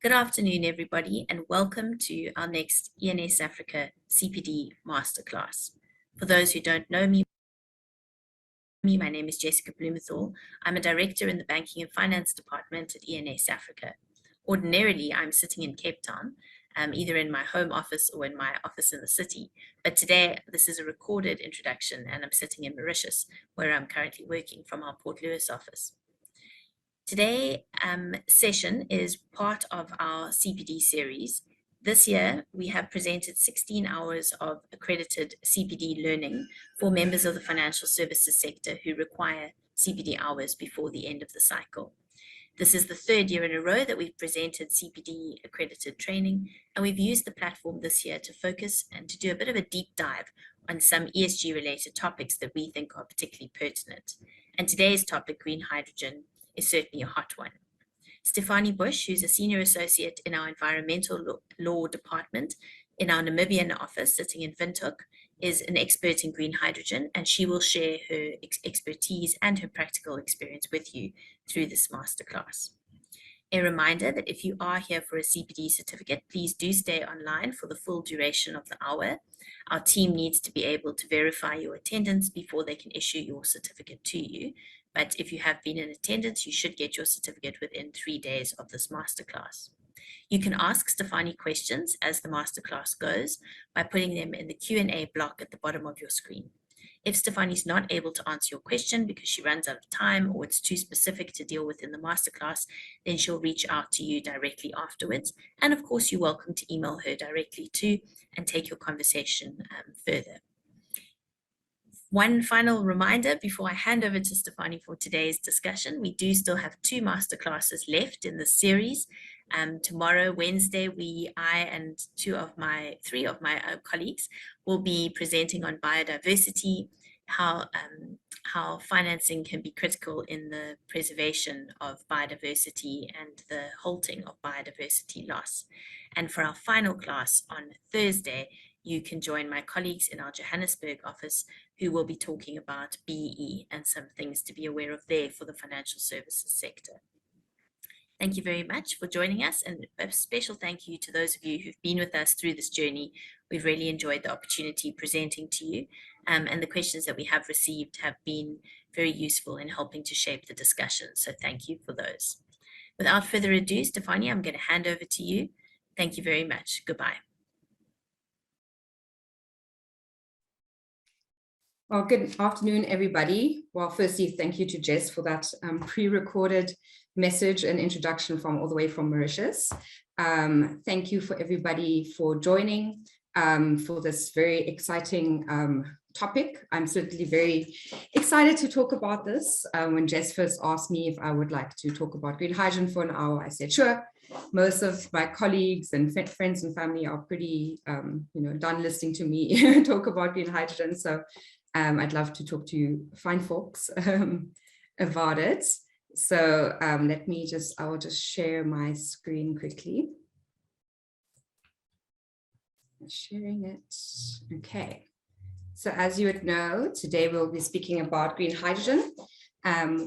Good afternoon, everybody, and welcome to our next ENS Africa CPD Masterclass. For those who don't know me, my name is Jessica Blumenthal. I'm a director in the Banking and Finance Department at ENS Africa. Ordinarily, I'm sitting in Cape Town, either in my home office or in my office in the city. But today, this is a recorded introduction, and I'm sitting in Mauritius, where I'm currently working from our Port Louis office. Today's session is part of our CPD series. This year, we have presented 16 hours of accredited CPD learning for members of the financial services sector who require CPD hours before the end of the cycle. This is the third year in a row that we've presented CPD accredited training, and we've used the platform this year to focus and to do a bit of a deep dive on some ESG related topics that we think are particularly pertinent. And today's topic, green hydrogen, is certainly a hot one. Stefanie Bush, who's a senior associate in our environmental law department in our Namibian office sitting in Windhoek, is an expert in green hydrogen, and she will share her expertise and her practical experience with you through this masterclass. A reminder that if you are here for a CPD certificate, please do stay online for the full duration of the hour. Our team needs to be able to verify your attendance before they can issue your certificate to you. But if you have been in attendance, you should get your certificate within 3 days of this masterclass. You can ask Stefanie questions as the masterclass goes by putting them in the Q&A block at the bottom of your screen. If Stefanie's not able to answer your question because she runs out of time or it's too specific to deal with in the masterclass, then she'll reach out to you directly afterwards. And of course, you're welcome to email her directly too and take your conversation further. One final reminder before I hand over to Stefanie for today's discussion, we do still have 2 masterclasses left in this series. Tomorrow, Wednesday, I and 3 of my colleagues will be presenting on biodiversity, how financing can be critical in the preservation of biodiversity and the halting of biodiversity loss. And for our final class on Thursday, you can join my colleagues in our Johannesburg office who will be talking about BE and some things to be aware of there for the financial services sector. Thank you very much for joining us, and a special thank you to those of you who've been with us through this journey. We've really enjoyed the opportunity presenting to you, and the questions that we have received have been very useful in helping to shape the discussion, so thank you for those. Without further ado, Stefanie, I'm going to hand over to you. Thank you very much. Goodbye. Well, good afternoon, everybody. Well, firstly, thank you to Jess for that pre-recorded message and introduction from all the way from Mauritius. Thank you for everybody for joining for this very exciting topic. I'm certainly very excited to talk about this. When Jess first asked me if I would like to talk about green hydrogen for an hour, I said, sure. Most of my colleagues and friends and family are pretty done listening to me talk about green hydrogen. So I'd love to talk to you fine folks about it. So I will just share my screen quickly. Sharing it. Okay. So as you would know, today we'll be speaking about green hydrogen,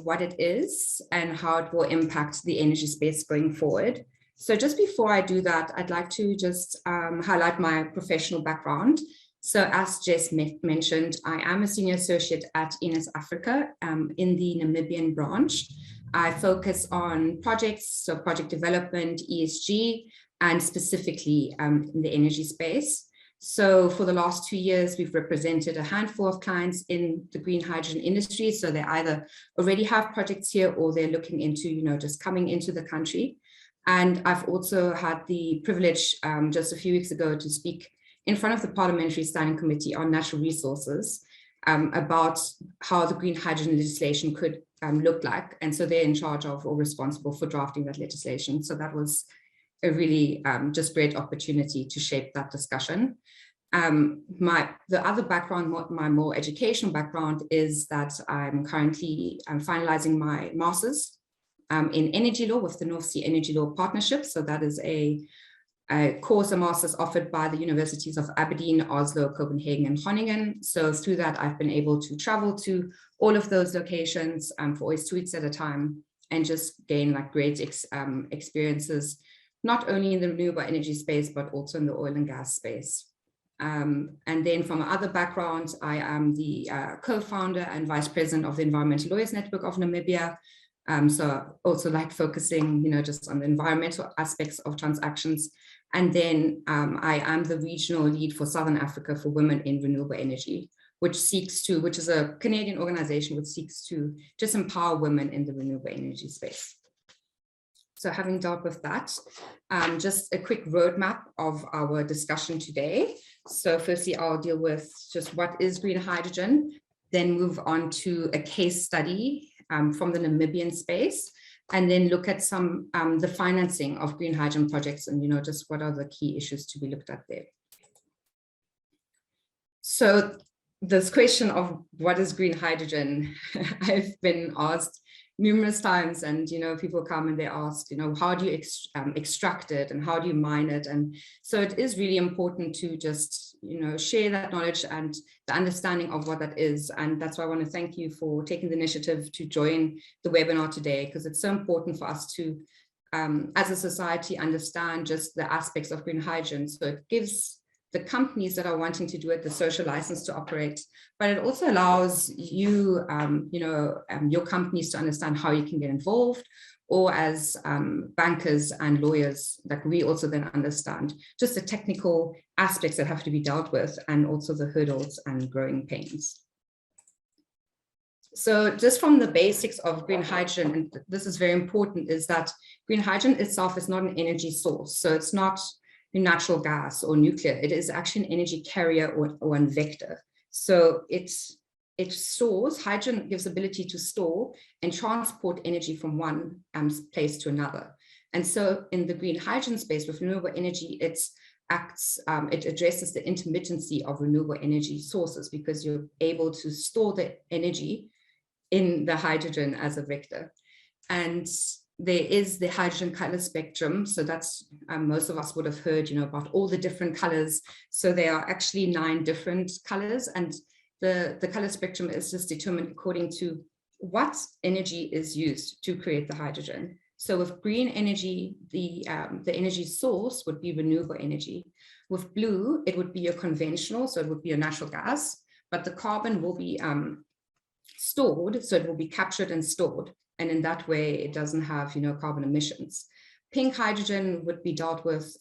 what it is and how it will impact the energy space going forward. So just before I do that, I'd like to just highlight my professional background. So as Jess mentioned, I am a senior associate at ENS Africa in the Namibian branch. I focus on projects, so project development, ESG, and specifically in the energy space. So for the last 2 years, we've represented a handful of clients in the green hydrogen industry. So they either already have projects here or they're looking into, just coming into the country. And I've also had the privilege just a few weeks ago to speak in front of the Parliamentary Standing Committee on Natural Resources about how the green hydrogen legislation could look like. And so they're in charge of or responsible for drafting that legislation. So that was a really just great opportunity to shape that discussion. The other background, my more educational background, is that I'm currently finalizing my master's in energy law with the North Sea Energy Law Partnership. So that is a course, a master's offered by the universities of Aberdeen, Oslo, Copenhagen, and Groningen. So through that, I've been able to travel to all of those locations for always 2 weeks at a time and just gain like great experiences not only in the renewable energy space, but also in the oil and gas space. And then from other backgrounds, I am the co-founder and vice president of the Environmental Lawyers Network of Namibia. So also like focusing, just on the environmental aspects of transactions. And then I am the regional lead for Southern Africa for Women in Renewable Energy, which is a Canadian organization which seeks to just empower women in the renewable energy space. So having dealt with that, just a quick roadmap of our discussion today. So firstly, I'll deal with just what is green hydrogen, then move on to a case study from the Namibian space, and then look at some the financing of green hydrogen projects and just what are the key issues to be looked at there. So this question of what is green hydrogen, I've been asked numerous times, and people come and they ask, how do you extract it and how do you mine it? And so it is really important to just share that knowledge and the understanding of what that is. And that's why I want to thank you for taking the initiative to join the webinar today, because it's so important for us to as a society understand just the aspects of green hydrogen. So it gives the companies that are wanting to do it the social license to operate, but it also allows you, your companies to understand how you can get involved, or as bankers and lawyers, that we also then understand just the technical aspects that have to be dealt with, and also the hurdles and growing pains. So just from the basics of green hydrogen, and this is very important, is that green hydrogen itself is not an energy source. So it's not natural gas or nuclear. It is actually an energy carrier or a vector. So it stores, hydrogen gives ability to store and transport energy from one place to another. And so in the green hydrogen space with renewable energy, it addresses the intermittency of renewable energy sources, because you're able to store the energy in the hydrogen as a vector. And there is the hydrogen color spectrum. So that's, most of us would have heard, about all the different colors. So there are actually 9 different colors, and the color spectrum is just determined according to what energy is used to create the hydrogen. So with green energy, the energy source would be renewable energy. With blue, it would be your conventional, so it would be your natural gas, but the carbon will be stored, so it will be captured and stored. And in that way, it doesn't have, carbon emissions. Pink hydrogen would be dealt with,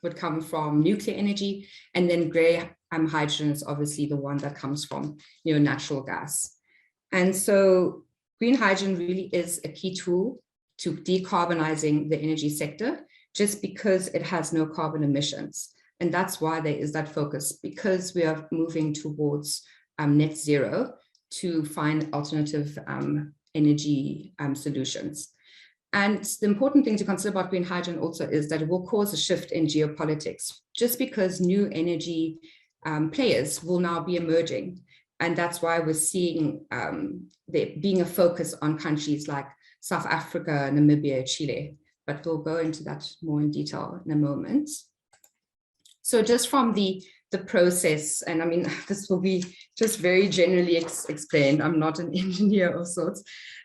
would come from nuclear energy, and then gray hydrogen is obviously the one that comes from, natural gas. And so green hydrogen really is a key tool to decarbonizing the energy sector, just because it has no carbon emissions. And that's why there is that focus, because we are moving towards net zero, to find alternative energy solutions. And the important thing to consider about green hydrogen also is that it will cause a shift in geopolitics, just because new energy players will now be emerging. And that's why we're seeing there being a focus on countries like South Africa, Namibia, Chile, but we'll go into that more in detail in a moment. So just from the process, and I mean, this will be just very generally explained. I'm not an engineer of sorts.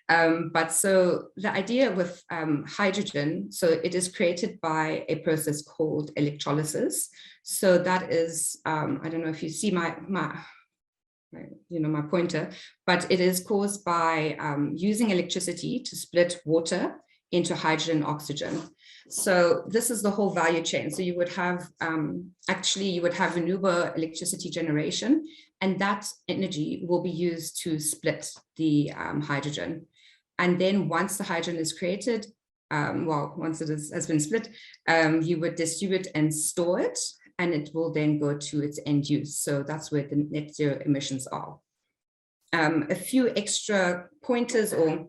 But so the idea with hydrogen, so it is created by a process called electrolysis. So that is, I don't know if you see my pointer, but it is caused by using electricity to split water into hydrogen and oxygen. So this is the whole value chain. So you would have, you would have renewable electricity generation, and that energy will be used to split the hydrogen. And then once the hydrogen is created, once it has been split, you would distribute and store it, and it will then go to its end use. So that's where the net zero emissions are. A few extra pointers or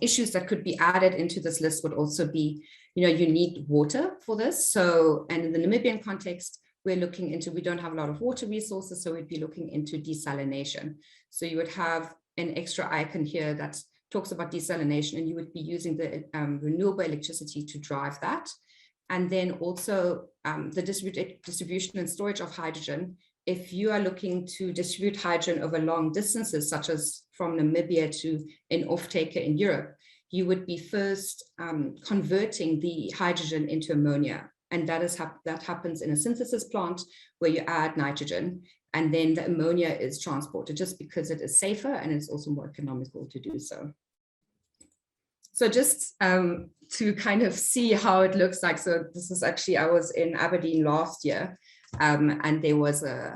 issues that could be added into this list would also be, you need water for this. So, and in the Namibian context, we're looking into, we don't have a lot of water resources, so we'd be looking into desalination. So you would have an extra icon here that talks about desalination, and you would be using the renewable electricity to drive that. And then also the distribution and storage of hydrogen. If you are looking to distribute hydrogen over long distances, such as from Namibia to an off-taker in Europe, you would be first converting the hydrogen into ammonia. And that happens in a synthesis plant where you add nitrogen, and then the ammonia is transported just because it is safer and it's also more economical to do so. So just to kind of see how it looks like. So this is actually, I was in Aberdeen last year, and there was a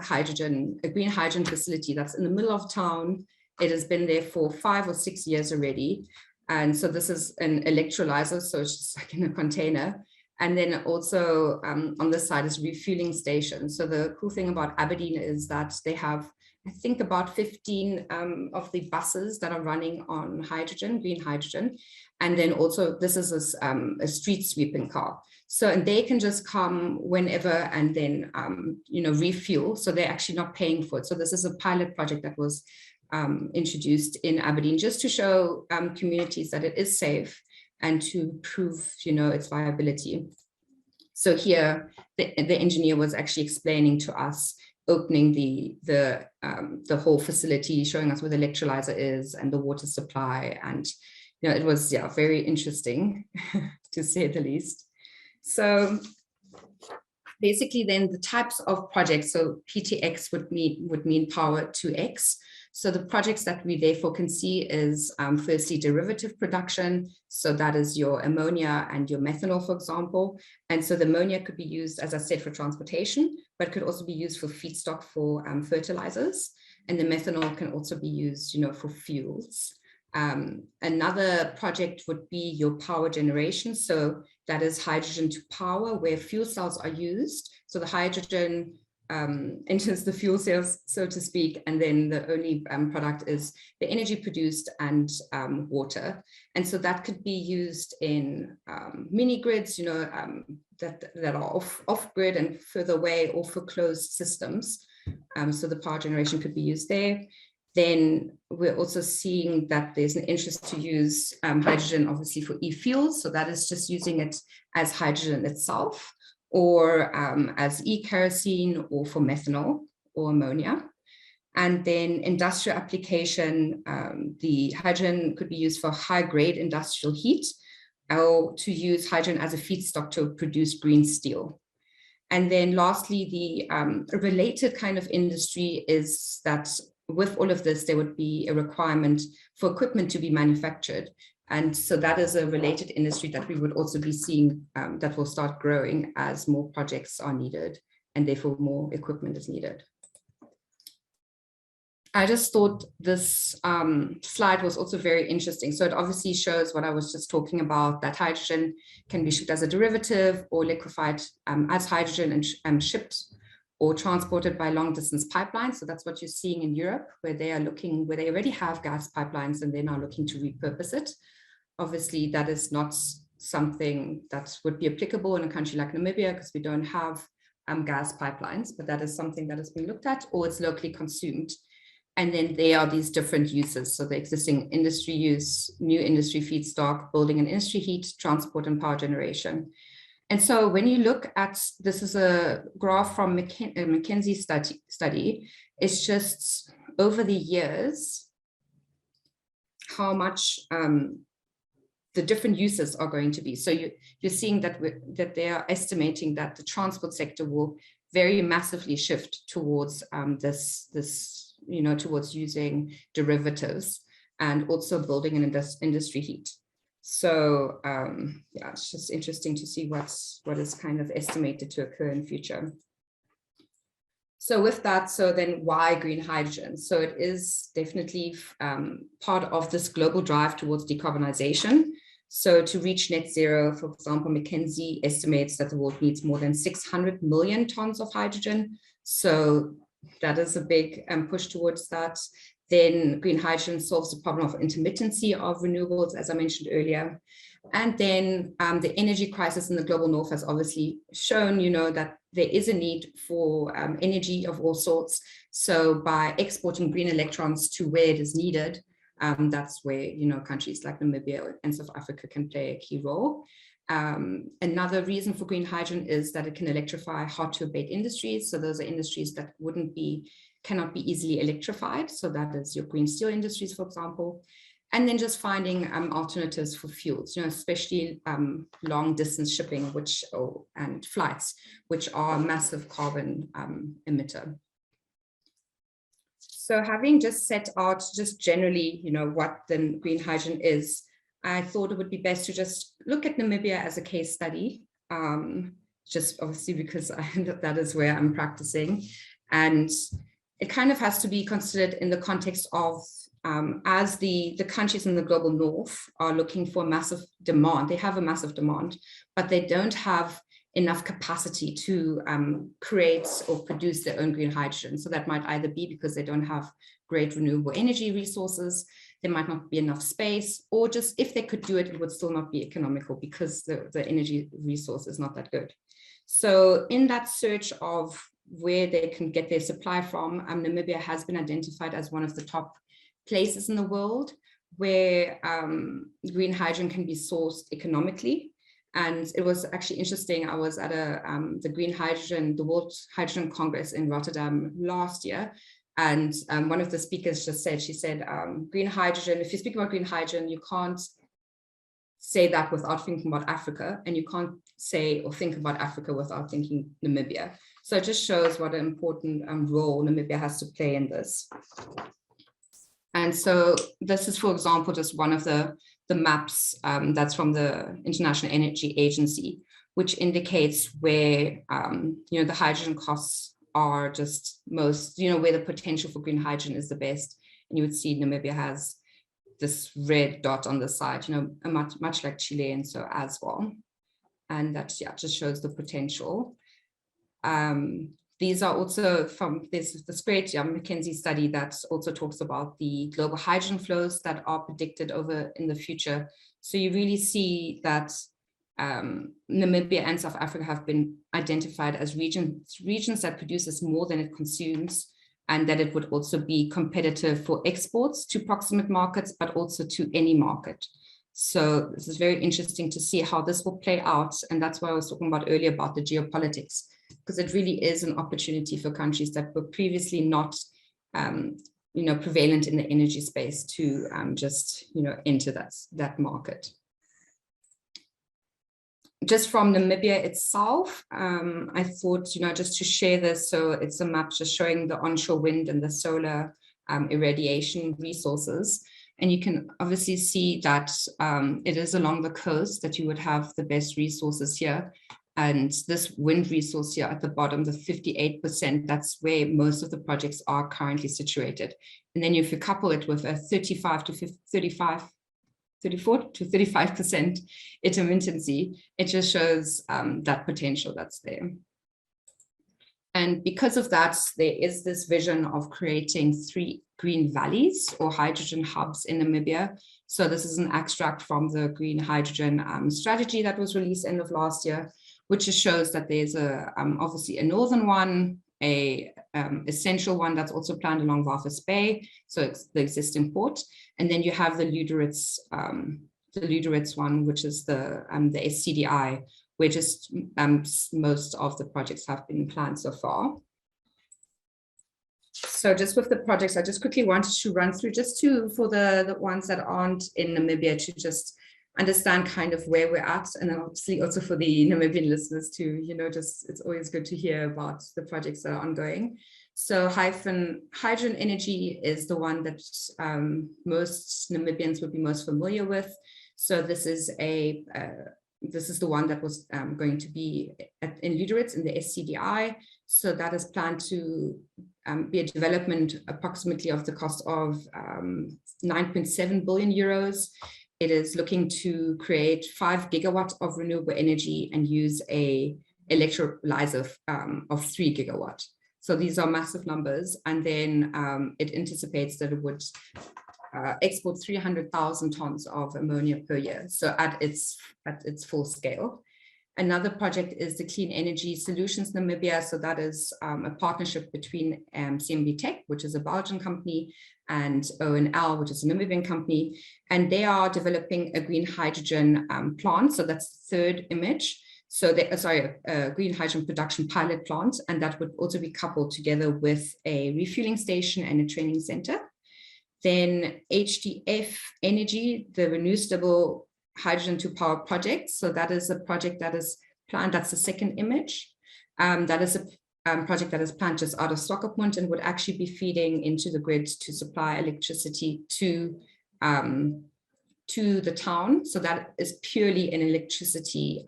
green hydrogen facility that's in the middle of town. It has been there for 5 or 6 years already. And so this is an electrolyzer, so it's just like in a container. And then also on this side is refueling station. So the cool thing about Aberdeen is that they have, I think, about 15 of the buses that are running on hydrogen, green hydrogen. And then also this is a street sweeping car. So, and they can just come whenever and then, refuel. So they're actually not paying for it. So this is a pilot project that was introduced in Aberdeen just to show communities that it is safe and to prove, its viability. So here, the engineer was actually explaining to us, opening the whole facility, showing us where the electrolyzer is and the water supply. And, it was, very interesting to say the least. So basically then the types of projects, so PTX would mean power to X. So the projects that we therefore can see is firstly derivative production. So that is your ammonia and your methanol, for example. And so the ammonia could be used, as I said, for transportation, but could also be used for feedstock for fertilizers. And the methanol can also be used, for fuels. Another project would be your power generation. So that is hydrogen to power, where fuel cells are used. So the hydrogen enters the fuel cells, so to speak, and then the only product is the energy produced and water. And so that could be used in mini grids, that are off grid and further away, or for closed systems. So the power generation could be used there. Then we're also seeing that there's an interest to use hydrogen, obviously, for e-fuels. So that is just using it as hydrogen itself, or as e-kerosene, or for methanol or ammonia. And then industrial application, the hydrogen could be used for high-grade industrial heat, or to use hydrogen as a feedstock to produce green steel. And then lastly, the related kind of industry is that with all of this, there would be a requirement for equipment to be manufactured. And so that is a related industry that we would also be seeing that will start growing as more projects are needed, and therefore more equipment is needed. I just thought this slide was also very interesting. So it obviously shows what I was just talking about, that hydrogen can be shipped as a derivative or liquefied as hydrogen and shipped or transported by long distance pipelines. So that's what you're seeing in Europe, where they already have gas pipelines and they're now looking to repurpose it. Obviously, that is not something that would be applicable in a country like Namibia, because we don't have gas pipelines, but that is something that has been looked at, or it's locally consumed. And then there are these different uses. So the existing industry use, new industry feedstock, building and industry heat, transport and power generation. And so when you look at, this is a graph from a McKinsey study, it's just over the years, how much the different uses are going to be. So you're seeing that they are estimating that the transport sector will very massively shift towards towards using derivatives, and also building an industry heat. So it's just interesting to see what is kind of estimated to occur in future. So with that, so then why green hydrogen? So it is definitely part of this global drive towards decarbonization. So to reach net zero, for example, McKinsey estimates that the world needs more than 600 million tons of hydrogen. So that is a big push towards that. Then green hydrogen solves the problem of intermittency of renewables, as I mentioned earlier. And then the energy crisis in the global north has obviously shown, that there is a need for energy of all sorts. So by exporting green electrons to where it is needed, that's where, countries like Namibia and South Africa can play a key role. Another reason for green hydrogen is that it can electrify hard to abate industries. So those are industries that cannot be easily electrified. So that is your green steel industries, for example. And then just finding alternatives for fuels, especially long distance shipping, and flights, which are a massive carbon emitter. So having just set out just generally, what the green hydrogen is, I thought it would be best to just look at Namibia as a case study, just obviously because that is where I'm practicing. And it kind of has to be considered in the context of as the countries in the global north are looking for massive demand. They have a massive demand, but they don't have enough capacity to create or produce their own green hydrogen. So that might either be because they don't have great renewable energy resources, there might not be enough space, or just if they could do it, it would still not be economical because the energy resource is not that good. So in that search of where they can get their supply from, Namibia has been identified as one of the top places in the world where green hydrogen can be sourced economically. And it was actually interesting. I was at the World Hydrogen Congress in Rotterdam last year. And one of the speakers just said, green hydrogen, if you speak about green hydrogen, you can't say that without thinking about Africa, and you can't say or think about Africa without thinking Namibia. So it just shows what an important role Namibia has to play in this. And so this is, for example, just one of the maps that's from the International Energy Agency, which indicates where, the hydrogen costs are just most, where the potential for green hydrogen is the best. And you would see Namibia has this red dot on the side, much like Chile and so as well. And that, just shows the potential. These are also from this great McKinsey study that also talks about the global hydrogen flows that are predicted over in the future. So you really see that Namibia and South Africa have been identified as regions that produces more than it consumes, and that it would also be competitive for exports to proximate markets, but also to any market. So this is very interesting to see how this will play out. And that's why I was talking about earlier about the geopolitics, because it really is an opportunity for countries that were previously not, prevalent in the energy space to enter that market. Just from Namibia itself, I thought, just to share this. So it's a map just showing the onshore wind and the solar irradiation resources. And you can obviously see that it is along the coast that you would have the best resources here. And this wind resource here at the bottom, the 58%, that's where most of the projects are currently situated. And then if you couple it with a 34 to 35% intermittency, it just shows that potential that's there. And because of that, there is this vision of creating 3 green valleys or hydrogen hubs in Namibia. So this is an extract from the green hydrogen strategy that was released end of last year, which just shows that there's obviously a northern one, a essential one that's also planned along Walvis Bay, so it's the existing port, and then you have the Luderitz one, which is the SCDI, where just most of the projects have been planned so far. So just with the projects, I just quickly wanted to run through for the ones that aren't in Namibia, to just understand kind of where we're at, and then obviously also for the Namibian listeners to, it's always good to hear about the projects that are ongoing. So hydrogen energy is the one that most Namibians would be most familiar with. So this is the one that was going to be in Luderitz in the SCDI. So that is planned to be a development approximately of the cost of 9.7 billion euros. It is looking to create 5 gigawatts of renewable energy and use a electrolyzer of 3 gigawatts. So these are massive numbers. And then it anticipates that it would export 300,000 tons of ammonia per year. So at its full scale. Another project is the Clean Energy Solutions Namibia. So that is a partnership between CMB Tech, which is a Belgian company, and ONL, which is a Namibian company. And they are developing a green hydrogen plant. So that's the third image. So a green hydrogen production pilot plant. And that would also be coupled together with a refueling station and a training center. Then HDF Energy, the renewable hydrogen to power project. So that is a project that is planned. That's the second image. That is a project that is planned just out of Swakopmund and would actually be feeding into the grid to supply electricity to the town. So that is purely an electricity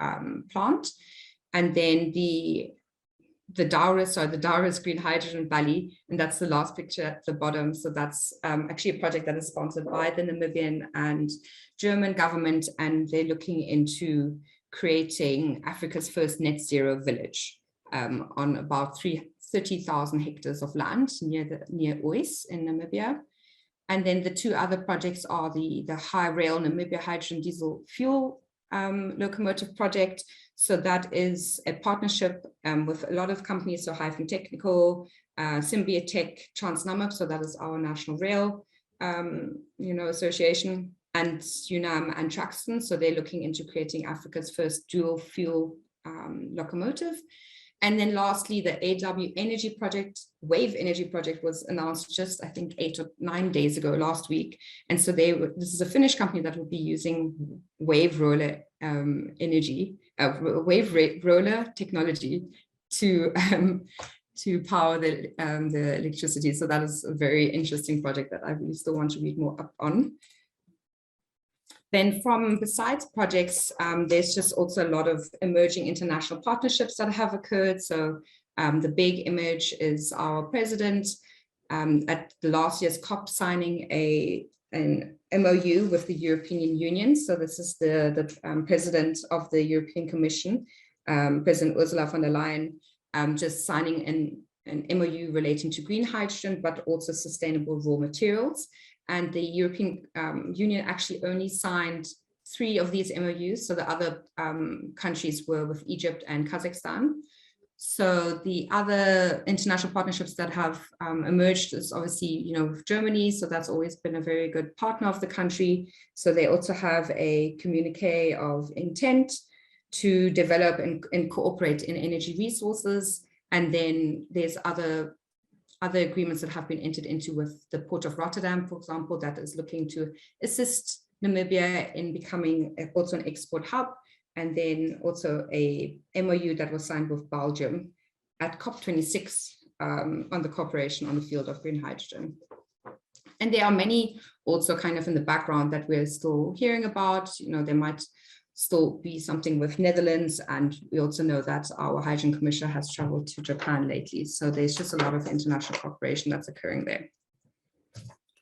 plant. And then the Dauris Green Hydrogen Valley, and that's the last picture at the bottom. So that's actually a project that is sponsored by the Namibian and German government, and they're looking into creating Africa's first net zero village on about 30,000 hectares of land near Ois in Namibia. And then the two other projects are the High Rail Namibia Hydrogen Diesel Fuel locomotive project. So that is a partnership with a lot of companies, so Hyphen Technical, Symbiotech, TransNamib, so that is our national rail association, and UNAM and Traxton. So they're looking into creating Africa's first dual fuel locomotive. And then lastly, the AW Energy Project, Wave Energy Project, was announced just, I think, 8 or 9 days ago, last week. And so this is a Finnish company that will be using wave roller roller technology to power the electricity. So that is a very interesting project that I really still want to read more up on. Then besides projects, there's just also a lot of emerging international partnerships that have occurred. So the big image is our president at the last year's COP signing an MOU with the European Union. So this is the president of the European Commission, President Ursula von der Leyen, just signing an MOU relating to green hydrogen, but also sustainable raw materials. And the European Union actually only signed 3 of these MOUs. So the other countries were with Egypt and Kazakhstan. So the other international partnerships that have emerged is obviously, with Germany. So that's always been a very good partner of the country. So they also have a communique of intent to develop and cooperate in energy resources. And then there's other agreements that have been entered into with the Port of Rotterdam, for example, that is looking to assist Namibia in becoming also an export hub. And then also a MOU that was signed with Belgium at COP26 on the cooperation on the field of green hydrogen. And there are many also kind of in the background that we're still hearing about. There might still be something with Netherlands, and we also know that our hydrogen commissioner has traveled to Japan lately. So there's just a lot of international cooperation that's occurring there.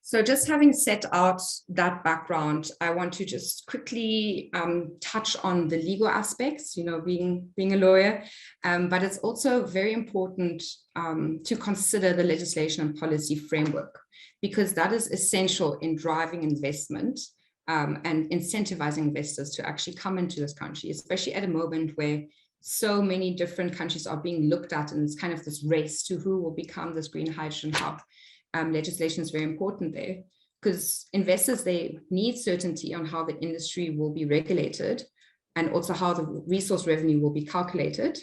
So just having set out that background, I want to just quickly touch on the legal aspects, being a lawyer, but it's also very important to consider the legislation and policy framework, because that is essential in driving investment and incentivizing investors to actually come into this country, especially at a moment where so many different countries are being looked at, and it's kind of this race to who will become this green hydrogen hub. Legislation is very important there, because investors, they need certainty on how the industry will be regulated and also how the resource revenue will be calculated.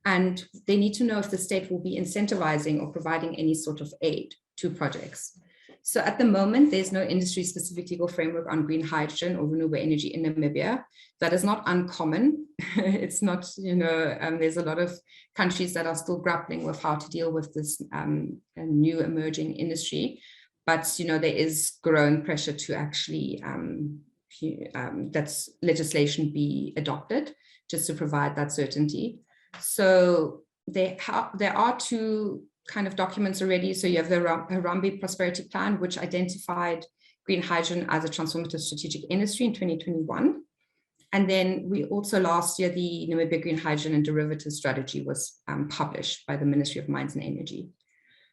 And they need to know if the state will be incentivizing or providing any sort of aid to projects. So at the moment, there's no industry-specific legal framework on green hydrogen or renewable energy in Namibia. That is not uncommon. It's not, there's a lot of countries that are still grappling with how to deal with this new emerging industry. But, there is growing pressure to actually that legislation be adopted just to provide that certainty. So there are 2 kind of documents already. So you have the Harambee Prosperity Plan, which identified green hydrogen as a transformative strategic industry in 2021. And then we also last year, the Namibia Green Hydrogen and Derivatives Strategy was published by the Ministry of Mines and Energy.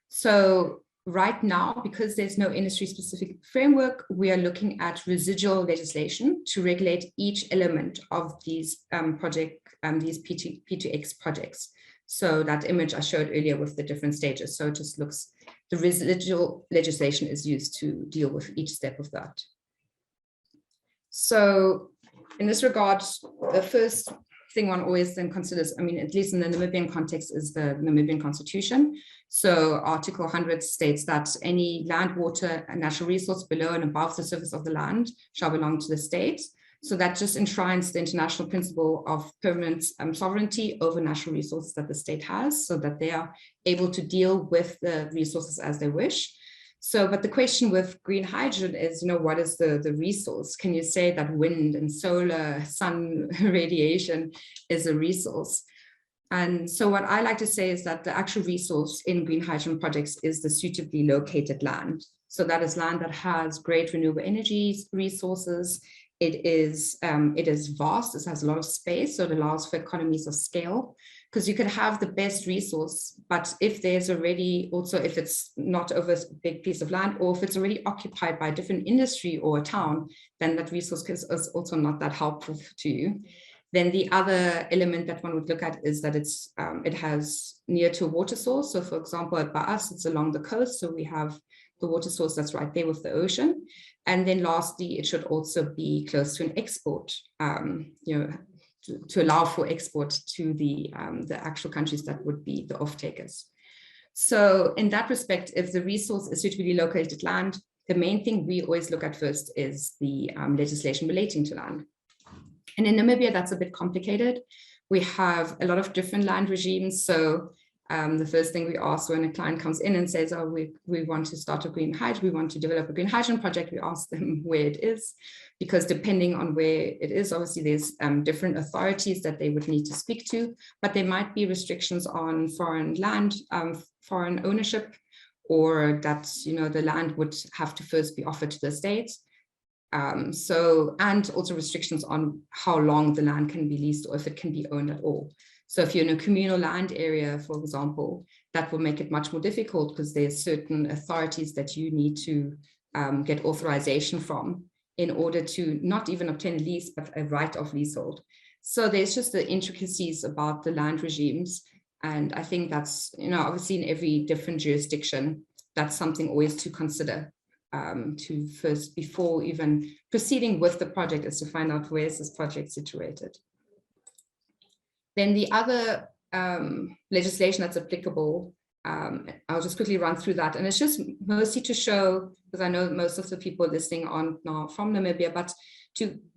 So right now, because there's no industry-specific framework, we are looking at residual legislation to regulate each element of these these P2X projects. So that image I showed earlier with the different stages. So it just looks, the residual legislation is used to deal with each step of that. So in this regard, the first thing one always then considers, I mean, at least in the Namibian context, is the Namibian Constitution. So Article 100 states that any land, water, and natural resource below and above the surface of the land shall belong to the state. So that just enshrines the international principle of permanent sovereignty over natural resources that the state has, so that they are able to deal with the resources as they wish. So, but the question with green hydrogen is, what is the resource? Can you say that wind and solar, sun radiation is a resource? And so what I like to say is that the actual resource in green hydrogen projects is the suitably located land. So that is land that has great renewable energy resources. It is vast, it has a lot of space, so it allows for economies of scale, because you could have the best resource, but if there's already also, if it's not over a big piece of land, or if it's already occupied by a different industry or a town, then that resource is also not that helpful to you. Then the other element that one would look at is that it has near to a water source. So for example, by us, it's along the coast, so we have the water source that's right there with the ocean. And then lastly, it should also be close to an export, to allow for export to the actual countries that would be the off-takers. So in that respect, if the resource is suitably located land, the main thing we always look at first is the legislation relating to land. And in Namibia, that's a bit complicated. We have a lot of different land regimes. So the first thing we ask when a client comes in and says, oh, we want to start a green hydrogen, we want to develop a green hydrogen project, we ask them where it is, because depending on where it is, obviously there's different authorities that they would need to speak to, but there might be restrictions on foreign land, foreign ownership, or that the land would have to first be offered to the state. And also restrictions on how long the land can be leased or if it can be owned at all. So if you're in a communal land area, for example, that will make it much more difficult because there's certain authorities that you need to get authorization from in order to not even obtain a lease, but a right of leasehold. So there's just the intricacies about the land regimes. And I think that's, obviously in every different jurisdiction, that's something always to consider. To first, before even proceeding with the project, is to find out where is this project situated. Then the other legislation that's applicable, I'll just quickly run through that. And it's just mostly to show, because I know most of the people listening on now from Namibia, but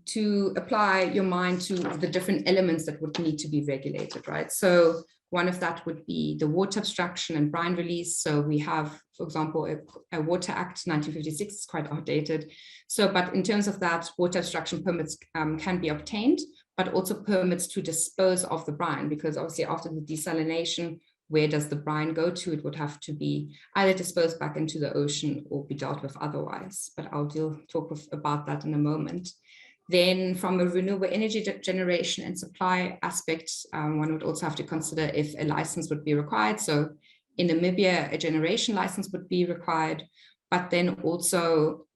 to apply your mind to the different elements that would need to be regulated, right? So one of that would be the water abstraction and brine release. So we have, for example, a Water Act 1956, is quite outdated. So, but in terms of that, water abstraction permits can be obtained, but also permits to dispose of the brine, because obviously after the desalination, where does the brine go to? It would have to be either disposed back into the ocean or be dealt with otherwise. But I'll talk about that in a moment. Then from a renewable energy generation and supply aspect, one would also have to consider if a license would be required. So in Namibia, a generation license would be required, but then also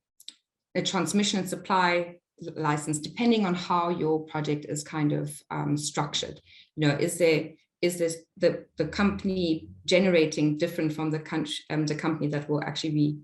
a transmission and supply license, depending on how your project is kind of structured. Is the company generating different from the company that will actually be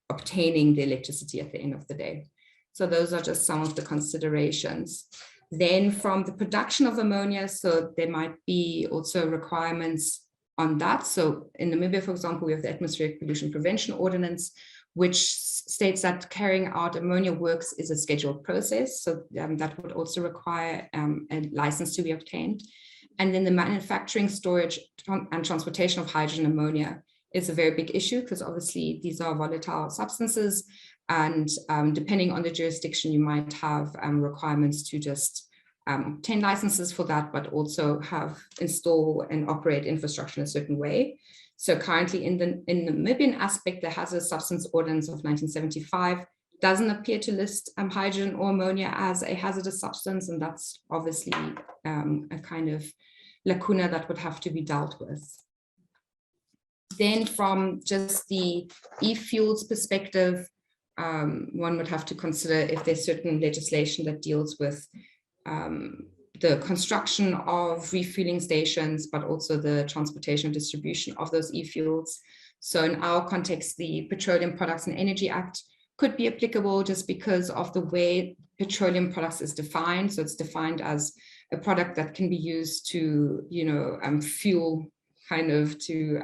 obtaining the electricity at the end of the day? So those are just some of the considerations. Then from the production of ammonia, so there might be also requirements on that. So in Namibia, for example, we have the Atmospheric Pollution Prevention Ordinance, which states that carrying out ammonia works is a scheduled process. So that would also require a license to be obtained. And then the manufacturing, storage, and transportation of hydrogen ammonia is a very big issue, because obviously these are volatile substances. And depending on the jurisdiction, you might have requirements to just obtain licenses for that, but also install and operate infrastructure in a certain way. So currently in the Namibian aspect, the Hazardous Substance Ordinance of 1975 doesn't appear to list hydrogen or ammonia as a hazardous substance. And that's obviously a kind of lacuna that would have to be dealt with. Then from just the e-fuels perspective, one would have to consider if there's certain legislation that deals with the construction of refueling stations, but also the transportation and distribution of those e-fuels. So in our context, the Petroleum Products and Energy Act could be applicable just because of the way petroleum products is defined. So it's defined as a product that can be used to, fuel kind of to,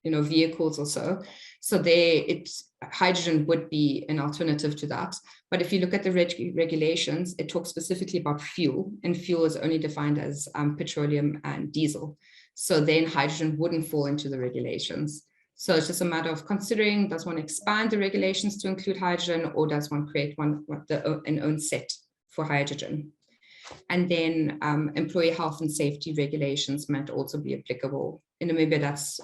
vehicles or so. So hydrogen would be an alternative to that. But if you look at the regulations, it talks specifically about fuel, and fuel is only defined as petroleum and diesel. So then hydrogen wouldn't fall into the regulations. So it's just a matter of considering, does one expand the regulations to include hydrogen, or does one create an own set for hydrogen? And then employee health and safety regulations might also be applicable. In Namibia, that's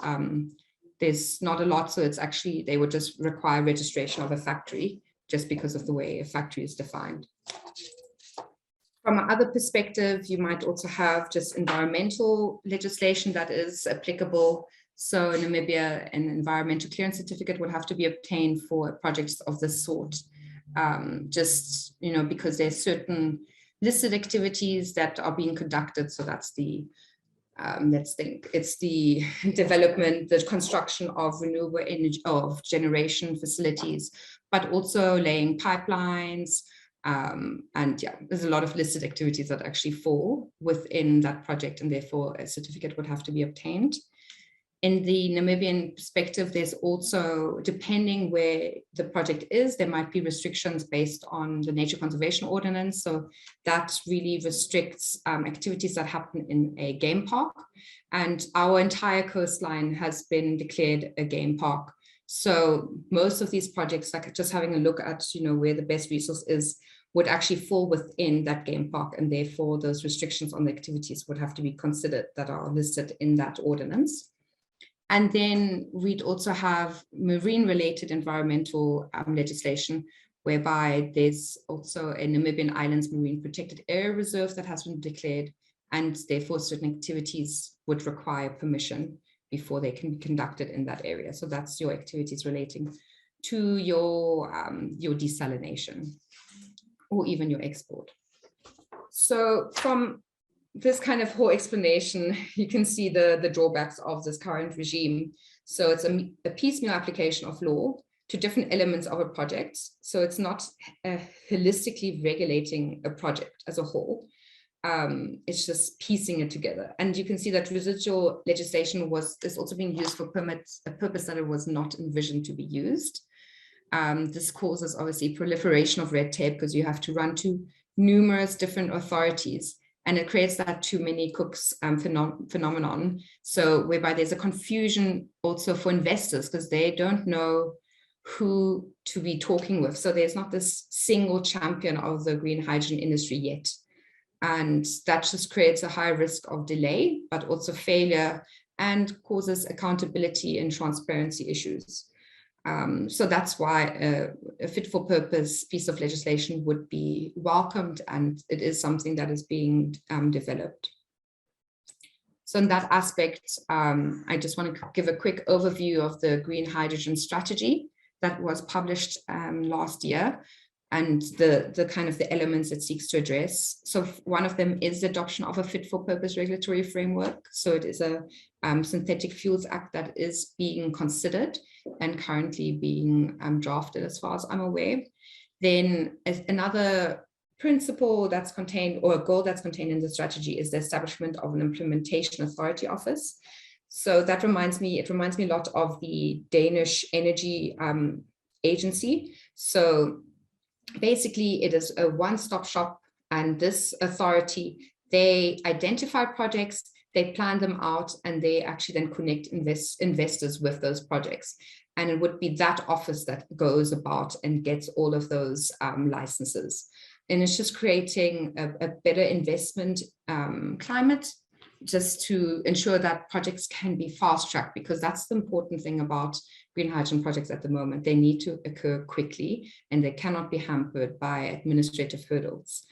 there's not a lot, so it's actually, they would just require registration of a factory just because of the way a factory is defined. From another perspective, you might also have just environmental legislation that is applicable. So in Namibia, an environmental clearance certificate would have to be obtained for projects of this sort, because there's certain listed activities that are being conducted. So that's the it's the development, the construction of renewable energy, of generation facilities, but also laying pipelines. And yeah, there's a lot of listed activities that actually fall within that project, and therefore a certificate would have to be obtained. In the Namibian perspective, there's also, depending where the project is, there might be restrictions based on the Nature Conservation Ordinance. So that really restricts activities that happen in a game park. And our entire coastline has been declared a game park. So most of these projects, like just having a look at, where the best resource is, would actually fall within that game park. And therefore those restrictions on the activities would have to be considered that are listed in that ordinance. And then we'd also have marine-related environmental legislation, whereby there's also a Namibian Islands Marine Protected Area Reserve that has been declared, and therefore certain activities would require permission before they can be conducted in that area. So that's your activities relating to your desalination or even your export. So from this kind of whole explanation, you can see the drawbacks of this current regime. So it's a piecemeal application of law to different elements of a project. So it's not holistically regulating a project as a whole. It's just piecing it together. And you can see that residual legislation is also being used for permits, a purpose that it was not envisioned to be used. This causes obviously proliferation of red tape because you have to run to numerous different authorities. And it creates that too many cooks phenomenon. So whereby there's a confusion also for investors because they don't know who to be talking with. So there's not this single champion of the green hydrogen industry yet. And that just creates a high risk of delay, but also failure, and causes accountability and transparency issues. So that's why a fit for purpose piece of legislation would be welcomed, and it is something that is being developed. So in that aspect, I just want to give a quick overview of the green hydrogen strategy that was published last year, and the kind of the elements it seeks to address. So one of them is the adoption of a fit for purpose regulatory framework. So it is a Synthetic Fuels Act that is being considered and currently being drafted as far as I'm aware. Then another principle that's contained, or a goal that's contained in the strategy, is the establishment of an implementation authority office. So that reminds me a lot of the Danish energy agency. So basically it is a one-stop shop, and this authority, they identify projects, they plan them out, and they actually then connect investors with those projects. And it would be that office that goes about and gets all of those licenses. And it's just creating a better investment climate, just to ensure that projects can be fast-tracked, because that's the important thing about green hydrogen projects at the moment. They need to occur quickly, and they cannot be hampered by administrative hurdles.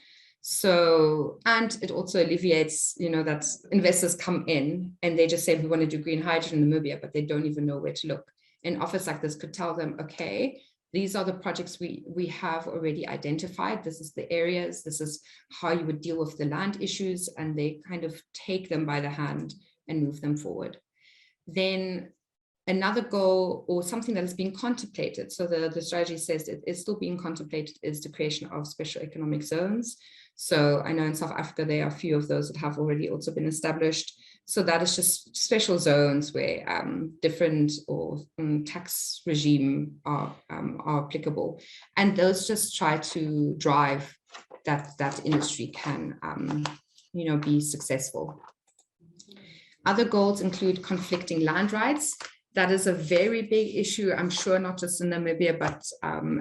So, and it also alleviates, that investors come in and they just say, we want to do green hydrogen in Namibia, but they don't even know where to look. An office like this could tell them, okay, these are the projects we have already identified. This is the areas, this is how you would deal with the land issues, and they kind of take them by the hand and move them forward. Then another goal, or something that is being contemplated, so the strategy says it is still being contemplated, is the creation of special economic zones. So I know in South Africa, there are a few of those that have already also been established. So that is just special zones where different or tax regime are applicable. And those just try to drive that industry can, be successful. Other goals include conflicting land rights. That is a very big issue, I'm sure, not just in Namibia, but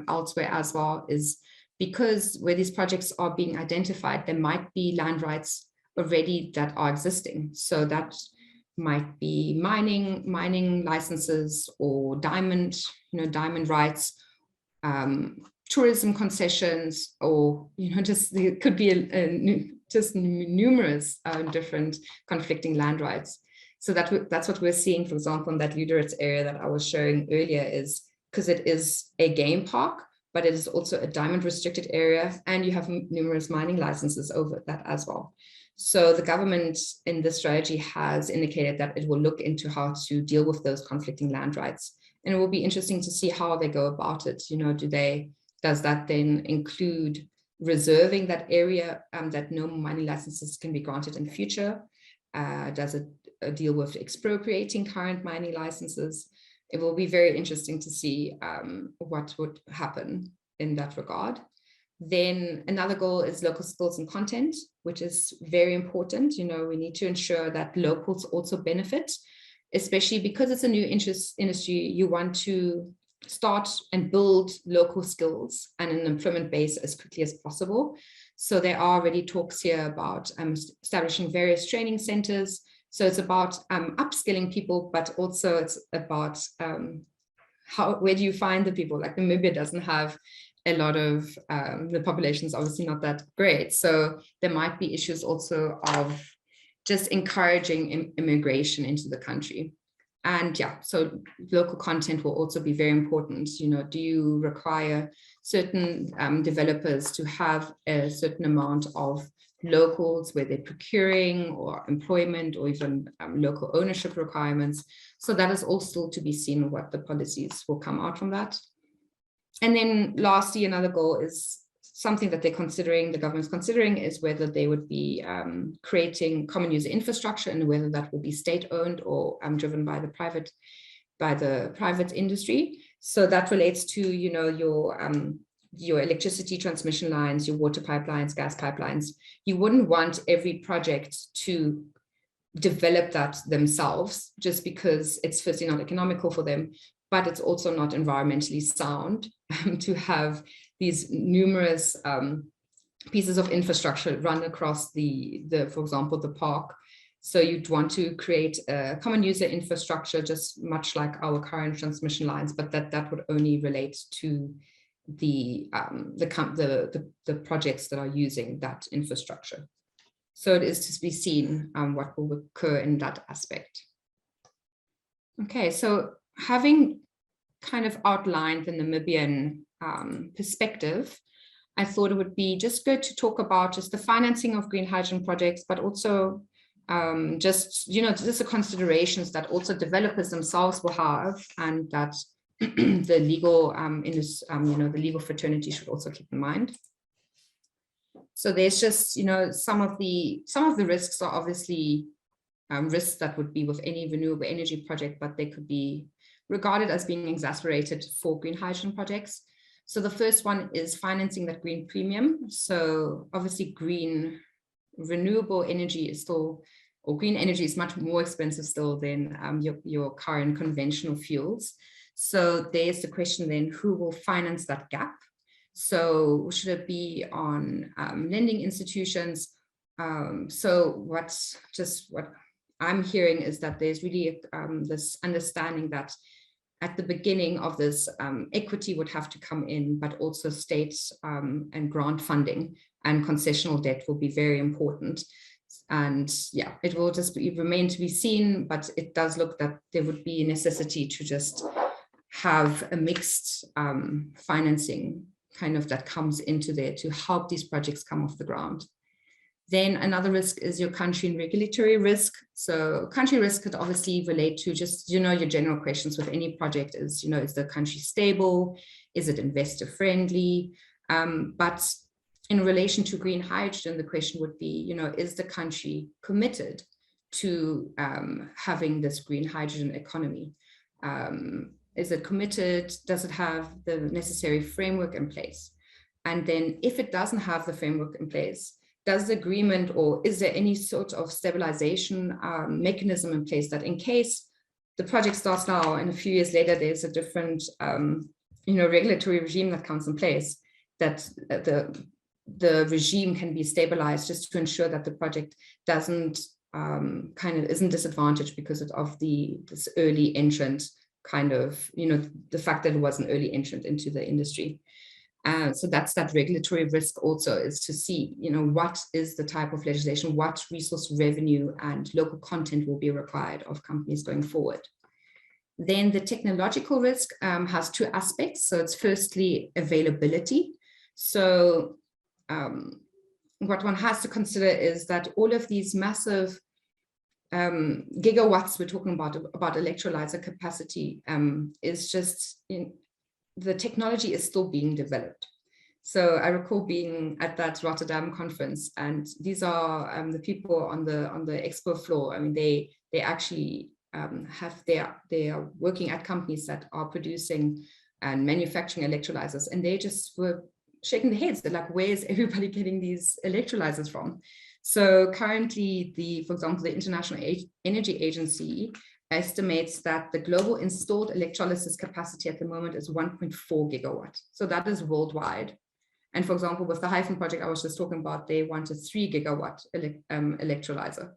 elsewhere as well, is because where these projects are being identified, there might be land rights already that are existing. So that might be mining licenses or diamond rights, tourism concessions, or just it could be just numerous different conflicting land rights. So that's what we're seeing, for example, in that Luderitz area that I was showing earlier, is because it is a game park, but it is also a diamond restricted area, and you have numerous mining licenses over that as well. So the government in this strategy has indicated that it will look into how to deal with those conflicting land rights. And it will be interesting to see how they go about it. Does that then include reserving that area that no mining licenses can be granted in future? Does it deal with expropriating current mining licenses? It will be very interesting to see what would happen in that regard. Then another goal is local skills and content, which is very important. We need to ensure that locals also benefit, especially because it's a new industry. You want to start and build local skills and an employment base as quickly as possible. So there are already talks here about establishing various training centers. So it's about upskilling people, but also it's about where do you find the people? Like Namibia doesn't have a lot of, the population is obviously not that great. So there might be issues also of just encouraging immigration into the country. And yeah, so local content will also be very important. Do you require certain developers to have a certain amount of locals where they're procuring, or employment, or even local ownership requirements? So that is also to be seen what the policies will come out from that. And then lastly, another goal is something that the government's considering, is whether they would be creating common user infrastructure, and whether that will be state-owned or driven by the private industry. So that relates to your electricity transmission lines, your water pipelines, gas pipelines. You wouldn't want every project to develop that themselves, just because it's firstly not economical for them, but it's also not environmentally sound to have these numerous pieces of infrastructure run across for example, the park. So you'd want to create a common user infrastructure, just much like our current transmission lines, but that would only relate to the projects that are using that infrastructure. So it is to be seen what will occur in that aspect. Okay, so having kind of outlined the Namibian perspective, I thought it would be just good to talk about just the financing of green hydrogen projects, but also just the considerations that also developers themselves will have, and that the legal the legal fraternity should also keep in mind. So there's just some of the risks are obviously risks that would be with any renewable energy project, but they could be regarded as being exacerbated for green hydrogen projects. So the first one is financing that green premium. So obviously green renewable energy is still, or green energy is much more expensive still than your current conventional fuels. So there's the question then, who will finance that gap? So should it be on lending institutions? So what I'm hearing is that there's really this understanding that at the beginning of this, equity would have to come in, but also state and grant funding and concessional debt will be very important. And yeah, it will just remain to be seen, but it does look that there would be a necessity to just have a mixed financing kind of that comes into there to help these projects come off the ground. Then another risk is your country and regulatory risk. So country risk could obviously relate to just, your general questions with any project is, is the country stable? Is it investor friendly? But in relation to green hydrogen, the question would be, you know, is the country committed to having this green hydrogen economy? Is it committed? Does it have the necessary framework in place? And then if it doesn't have the framework in place, does the agreement, or is there any sort of stabilization mechanism in place that in case the project starts now and a few years later there's a different you know, regulatory regime that comes in place, that the regime can be stabilized just to ensure that the project doesn't kind of isn't disadvantaged because of this early entrant kind of, you know, the fact that it was an early entrant into the industry. So that's that regulatory risk also, is to see, you know, what is the type of legislation, what resource revenue and local content will be required of companies going forward. Then the technological risk has two aspects. So it's firstly availability. So what one has to consider is that all of these massive gigawatts we're talking about electrolyzer capacity is just, the technology is still being developed. So I recall being at that Rotterdam conference, and these are the people on the expo floor. I mean, they actually they are working at companies that are producing and manufacturing electrolyzers, and they just were shaking their heads. They're like, where's everybody getting these electrolyzers from? So currently, for example, the International Energy Agency estimates that the global installed electrolysis capacity at the moment is 1.4 gigawatt. So that is worldwide. And for example, with the Hyphen project I was just talking about, they want a 3 gigawatt electrolyzer.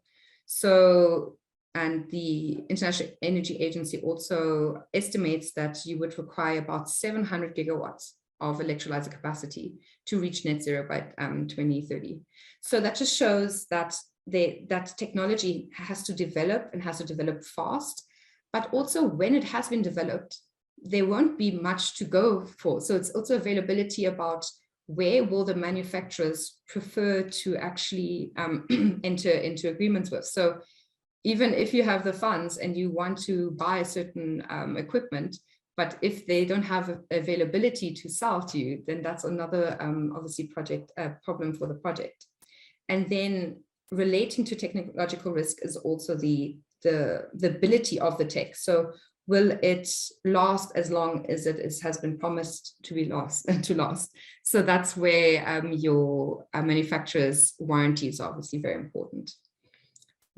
So, and the International Energy Agency also estimates that you would require about 700 gigawatts of electrolyzer capacity to reach net zero by 2030. So that just shows that that technology has to develop, and has to develop fast, but also when it has been developed, there won't be much to go for. So it's also availability about where will the manufacturers prefer to actually enter into agreements with. So even if you have the funds and you want to buy a certain equipment, but if they don't have availability to sell to you, then that's another obviously problem for the project. And then relating to technological risk is also the ability of the tech. So will it last as long as it has been promised to last? So that's where your manufacturer's warranties are obviously very important.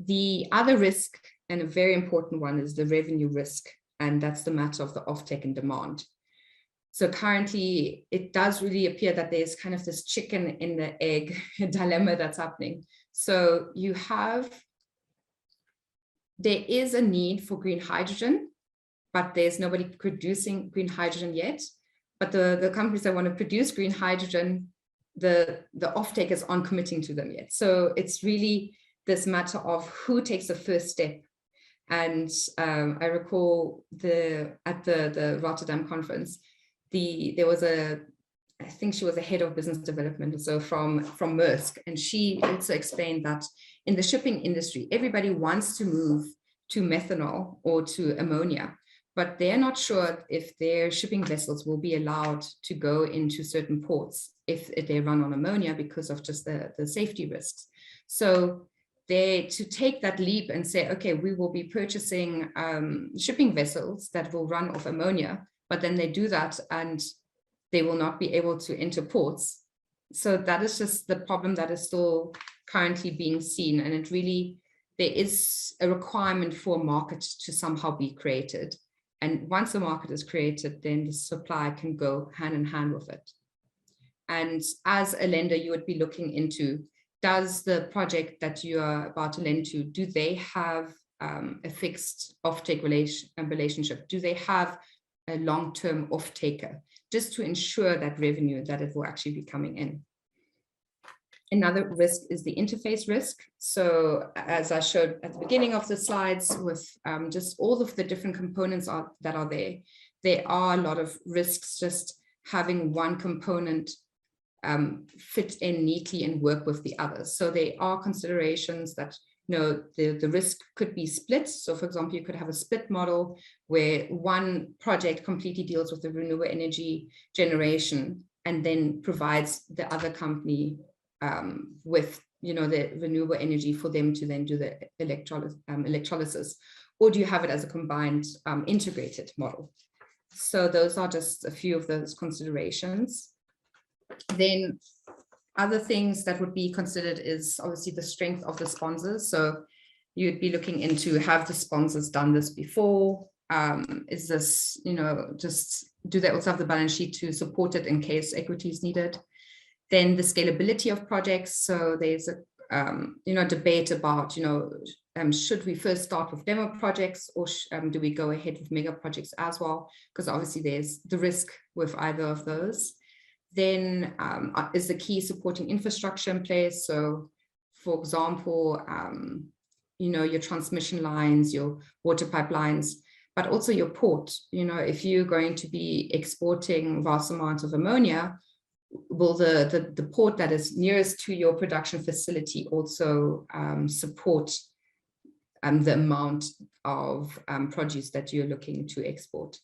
The other risk, and a very important one, is the revenue risk, and that's the matter of the offtake and demand. So currently, it does really appear that there's kind of this chicken in the egg dilemma that's happening. So there is a need for green hydrogen, but there's nobody producing green hydrogen yet. But the companies that want to produce green hydrogen, the off-takers aren't committing to them yet. So it's really this matter of who takes the first step. And I recall at the Rotterdam conference, there was I think she was a head of business development, so from Maersk, and she also explained that in the shipping industry, everybody wants to move to methanol or to ammonia, but they're not sure if their shipping vessels will be allowed to go into certain ports if they run on ammonia because of just the safety risks. So to take that leap and say, okay, we will be purchasing shipping vessels that will run off ammonia, but then they do that and they will not be able to enter ports. So that is just the problem that is still currently being seen. And there is a requirement for a market to somehow be created. And once a market is created, then the supply can go hand in hand with it. And as a lender, you would be looking into, does the project that you are about to lend to, do they have a fixed offtake relationship? Do they have a long-term off-taker, just to ensure that revenue, that it will actually be coming in? Another risk is the interface risk. So as I showed at the beginning of the slides, with just all of the different components that are there are a lot of risks just having one component fit in neatly and work with the others. So there are considerations that, the risk could be split. So for example, you could have a split model where one project completely deals with the renewable energy generation, and then provides the other company with the renewable energy for them to then do the electrolysis? Or do you have it as a combined integrated model? So those are just a few of those considerations. Then other things that would be considered is obviously the strength of the sponsors. So you'd be looking into, have the sponsors done this before? Is this, just do they also have the balance sheet to support it in case equity is needed? Then the scalability of projects. So there's a debate about, should we first start with demo projects, or do we go ahead with mega projects as well? Because obviously there's the risk with either of those. Then is the key supporting infrastructure in place? So for example, your transmission lines, your water pipelines, but also your port. If you're going to be exporting vast amounts of ammonia, will the port that is nearest to your production facility also support the amount of produce that you're looking to export?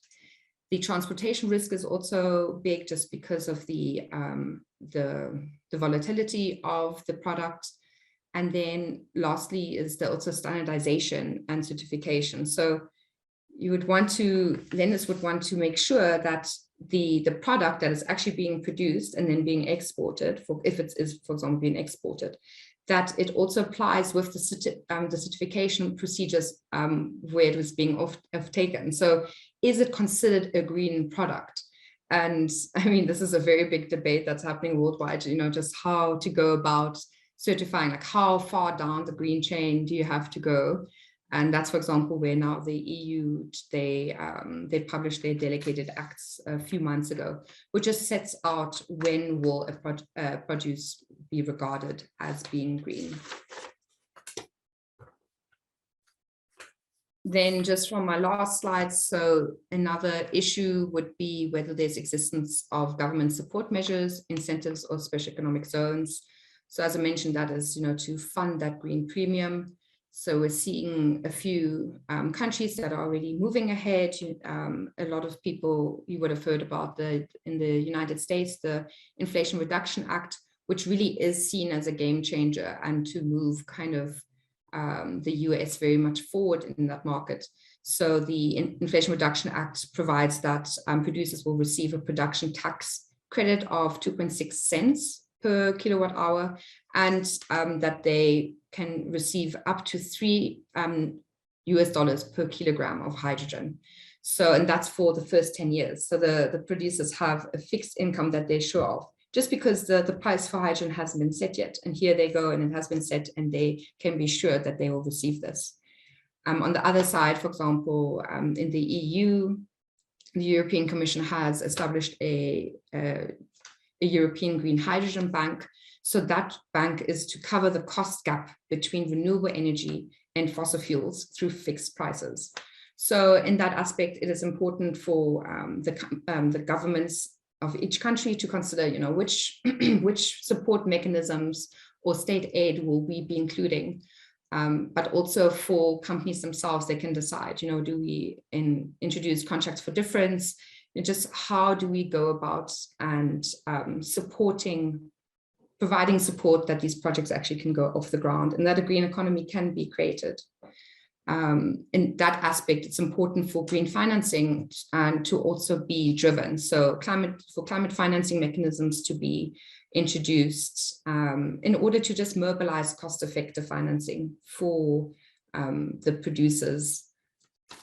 The transportation risk is also big, just because of the volatility of the product. And then lastly is the also standardization and certification. So lenders would want to make sure that the product that is actually being produced and then being exported, if it is, for example, being exported, that it also applies with the certification procedures where it was being taken. So is it considered a green product? And I mean, this is a very big debate that's happening worldwide, just how to go about certifying, like how far down the green chain do you have to go? And that's, for example, where now the EU, they published their delegated acts a few months ago, which just sets out when will a produce be regarded as being green. Then just from my last slide, so another issue would be whether there's existence of government support measures, incentives, or special economic zones. So as I mentioned, that is, to fund that green premium. So we're seeing a few countries that are already moving ahead. A lot of people, you would have heard about in the United States, the Inflation Reduction Act, which really is seen as a game changer and to move kind of the US very much forward in that market. So the Inflation Reduction Act provides that producers will receive a production tax credit of 2.6 cents per kilowatt hour, and that they can receive up to $3 US per kilogram of hydrogen. So, and that's for the first 10 years. So the producers have a fixed income that they're sure of, just because the price for hydrogen hasn't been set yet. And here they go, and it has been set, and they can be sure that they will receive this. On the other side, for example, in the EU, the European Commission has established a European Green Hydrogen Bank. So that bank is to cover the cost gap between renewable energy and fossil fuels through fixed prices. So in that aspect, it is important for the governments of each country to consider, which support mechanisms or state aid will we be including. But also for companies themselves, they can decide, do we introduce contracts for difference? Just how do we go about and providing support that these projects actually can go off the ground and that a green economy can be created. In that aspect, it's important for green financing and to also be driven. So climate financing mechanisms to be introduced in order to just mobilize cost-effective financing for the producers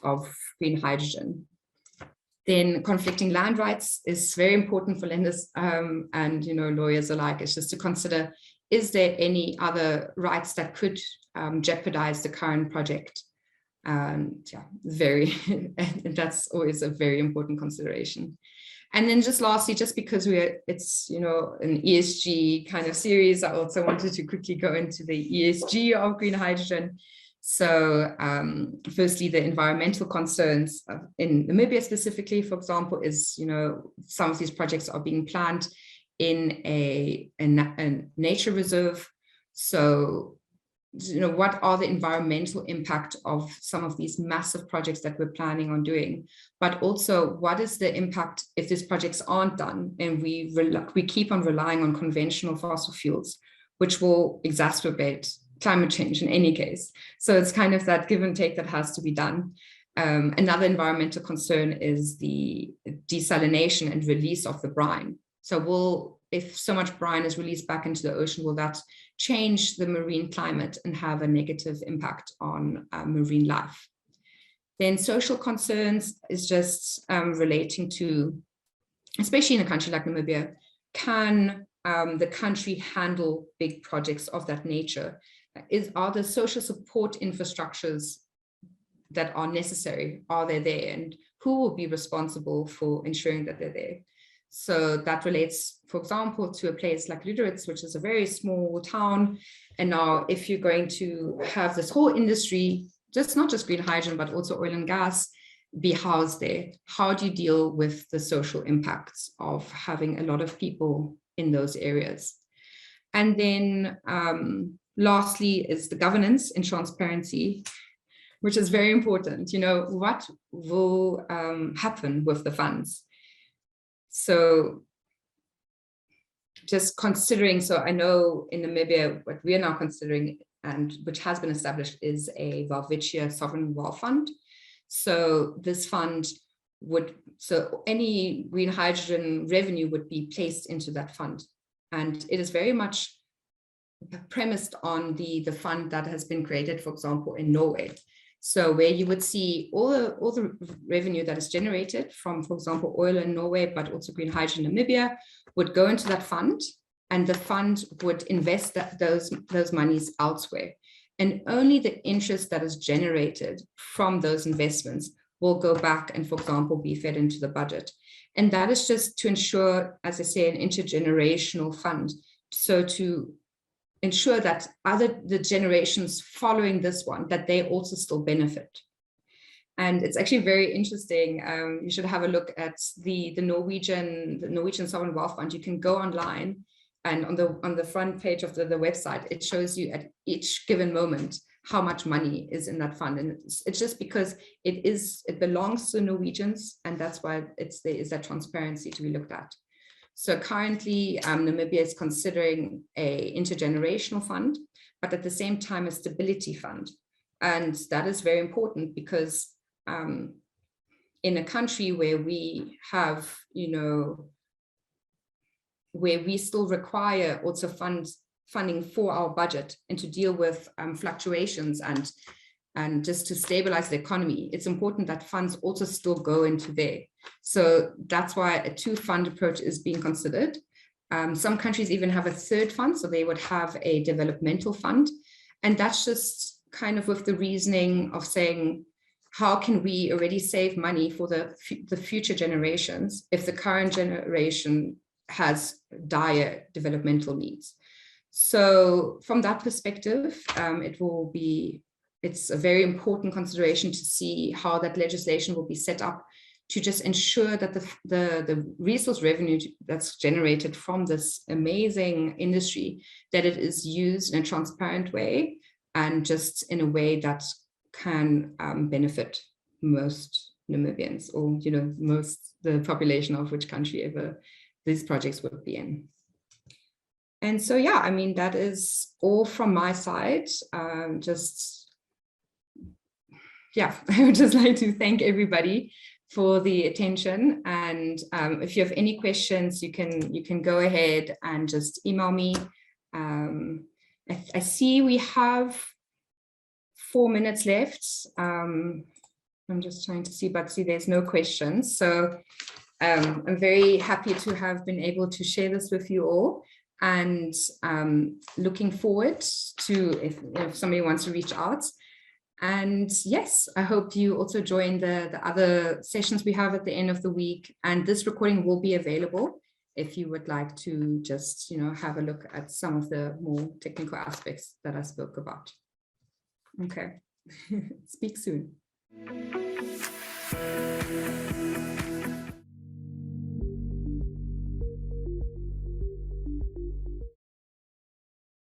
of green hydrogen. Then conflicting land rights is very important for lenders and lawyers alike. It's just to consider, is there any other rights that could jeopardize the current project? And and that's always a very important consideration. And then just lastly, just because it's an ESG kind of series, I also wanted to quickly go into the ESG of green hydrogen. So firstly, the environmental concerns in Namibia specifically, for example, is, some of these projects are being planned in a nature reserve. So what are the environmental impact of some of these massive projects that we're planning on doing, but also what is the impact if these projects aren't done and we keep on relying on conventional fossil fuels, which will exacerbate climate change in any case. So it's kind of that give and take that has to be done. Another environmental concern is the desalination and release of the brine. So if so much brine is released back into the ocean, will that change the marine climate and have a negative impact on marine life? Then social concerns is just relating to, especially in a country like Namibia, can the country handle big projects of that nature? Are the social support infrastructures that are necessary, are they there? And who will be responsible for ensuring that they're there? So that relates, for example, to a place like Lüderitz, which is a very small town. And now if you're going to have this whole industry, not just green hydrogen, but also oil and gas, be housed there, how do you deal with the social impacts of having a lot of people in those areas? And then lastly is the governance and transparency, which is very important. What will happen with the funds? So just considering, so I know in Namibia, what we are now considering, and which has been established, is a Welwitschia Sovereign Wealth Fund. So this fund so any green hydrogen revenue would be placed into that fund. And it is very much premised on the fund that has been created, for example, in Norway. So where you would see all the revenue that is generated from, for example, oil in Norway, but also green hydrogen in Namibia, would go into that fund, and the fund would invest those monies elsewhere. And only the interest that is generated from those investments will go back and, for example, be fed into the budget. And that is just to ensure, as I say, an intergenerational fund. So to ensure that the generations following this one, that they also still benefit. And it's actually very interesting. You should have a look at the Norwegian Sovereign Wealth Fund. You can go online, and on the front page of the website, it shows you at each given moment how much money is in that fund. And it's just because it belongs to Norwegians, and that's why there is that transparency to be looked at. So currently, Namibia is considering a intergenerational fund, but at the same time, a stability fund. And that is very important because in a country where we have, where we still require also funding for our budget and to deal with fluctuations and just to stabilize the economy, it's important that funds also still go into there. So that's why a two-fund approach is being considered. Some countries even have a third fund, so they would have a developmental fund. And that's just kind of with the reasoning of saying, how can we already save money for the future generations if the current generation has dire developmental needs? So from that perspective, it's a very important consideration to see how that legislation will be set up to just ensure that the resource revenue that's generated from this amazing industry, that it is used in a transparent way and just in a way that can benefit most Namibians, or most the population of which country ever these projects would be in. And so, yeah, I mean, that is all from my side. I would just like to thank everybody for the attention. And if you have any questions, you can go ahead and just email me. I see we have 4 minutes left. I'm just trying to see, but there's no questions. So I'm very happy to have been able to share this with you all, and looking forward to if somebody wants to reach out. And yes, I hope you also join the other sessions we have at the end of the week. And this recording will be available if you would like to just, have a look at some of the more technical aspects that I spoke about. Okay, speak soon.